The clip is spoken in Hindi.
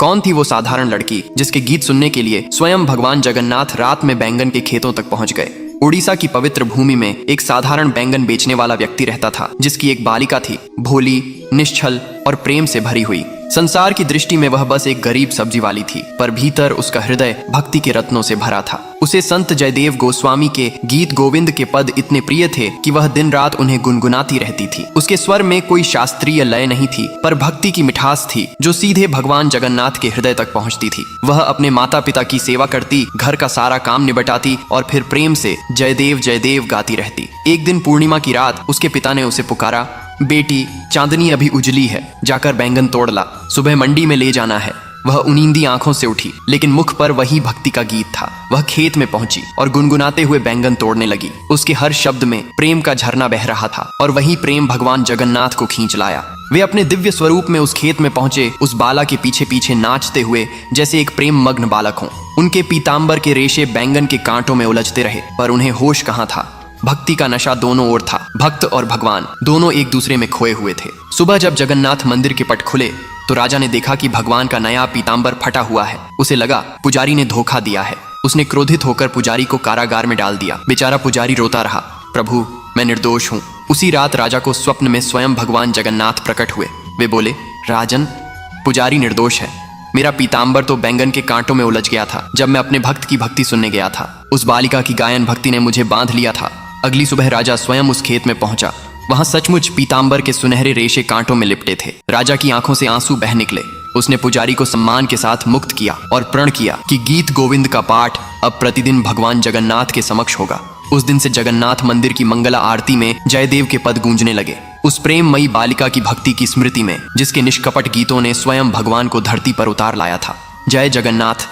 कौन थी वो साधारण लड़की जिसके गीत सुनने के लिए स्वयं भगवान जगन्नाथ रात में बैंगन के खेतों तक पहुंच गए। उड़ीसा की पवित्र भूमि में एक साधारण बैंगन बेचने वाला व्यक्ति रहता था, जिसकी एक बालिका थी, भोली, निश्छल और प्रेम से भरी हुई। संसार की दृष्टि में वह बस एक गरीब सब्जी वाली थी, पर भीतर उसका हृदय भक्ति के रत्नों से भरा था। उसे संत जयदेव गोस्वामी के गीत गोविंद के पद इतने प्रिय थे कि वह दिन रात उन्हें गुनगुनाती रहती थी। उसके स्वर में कोई शास्त्रीय लय नहीं थी, पर भक्ति की मिठास थी जो सीधे भगवान जगन्नाथ के हृदय तक पहुंचती थी। वह अपने माता पिता की सेवा करती, घर का सारा काम निबटाती और फिर प्रेम से जयदेव जयदेव गाती रहती। एक दिन पूर्णिमा की रात उसके पिता ने उसे पुकारा, बेटी, चांदनी अभी उजली है, जाकर बैंगन तोड़ ला, सुबह मंडी में ले जाना है। वह उनींदी आंखों से उठी, लेकिन मुख पर वही भक्ति का गीत था। वह खेत में पहुंची और गुनगुनाते हुए बैंगन तोड़ने लगी। उसके हर शब्द में प्रेम का झरना बह रहा था और वही प्रेम भगवान जगन्नाथ को खींच लाया। वे अपने दिव्य स्वरूप में उस खेत में पहुंचे, उस बाला के पीछे पीछे नाचते हुए जैसे एक प्रेम मग्न बालक हो। उनके पीताम्बर के रेशे बैंगन के कांटों में उलझते रहे, पर उन्हें होश कहाँ था। भक्ति का नशा दोनों ओर था। भक्त और भगवान दोनों एक दूसरे में खोए हुए थे। सुबह जब जगन्नाथ मंदिर के पट खुले तो राजा ने देखा कि भगवान का नया पीताम्बर फटा हुआ है। उसे लगा पुजारी ने धोखा दिया है। उसने क्रोधित होकर पुजारी को कारागार में डाल दिया। बेचारा पुजारी रोता रहा, प्रभु, मैं निर्दोष हूँ। उसी रात राजा को स्वप्न में स्वयं भगवान जगन्नाथ प्रकट हुए। वे बोले, राजन, पुजारी निर्दोष है। मेरा पीताम्बर तो बैंगन के कांटों में उलझ गया था जब मैं अपने भक्त की भक्ति सुनने गया था। उस बालिका की गायन भक्ति ने मुझे बांध लिया था। अगली सुबह राजा स्वयं उस खेत में पहुंचा। वहां सचमुच पीताम्बर के सुनहरे रेशे कांटों में लिपटे थे। राजा की आंखों से आंसू बह निकले। उसने पुजारी को सम्मान के साथ मुक्त किया और प्रण किया कि गीत गोविंद का पाठ अब प्रतिदिन भगवान जगन्नाथ के समक्ष होगा। उस दिन से जगन्नाथ मंदिर की मंगला आरती में जयदेव के पद गूंजने लगे, उस प्रेममयी बालिका की भक्ति की स्मृति में, जिसके निष्कपट गीतों ने स्वयं भगवान को धरती पर उतार लाया था। जय जगन्नाथ।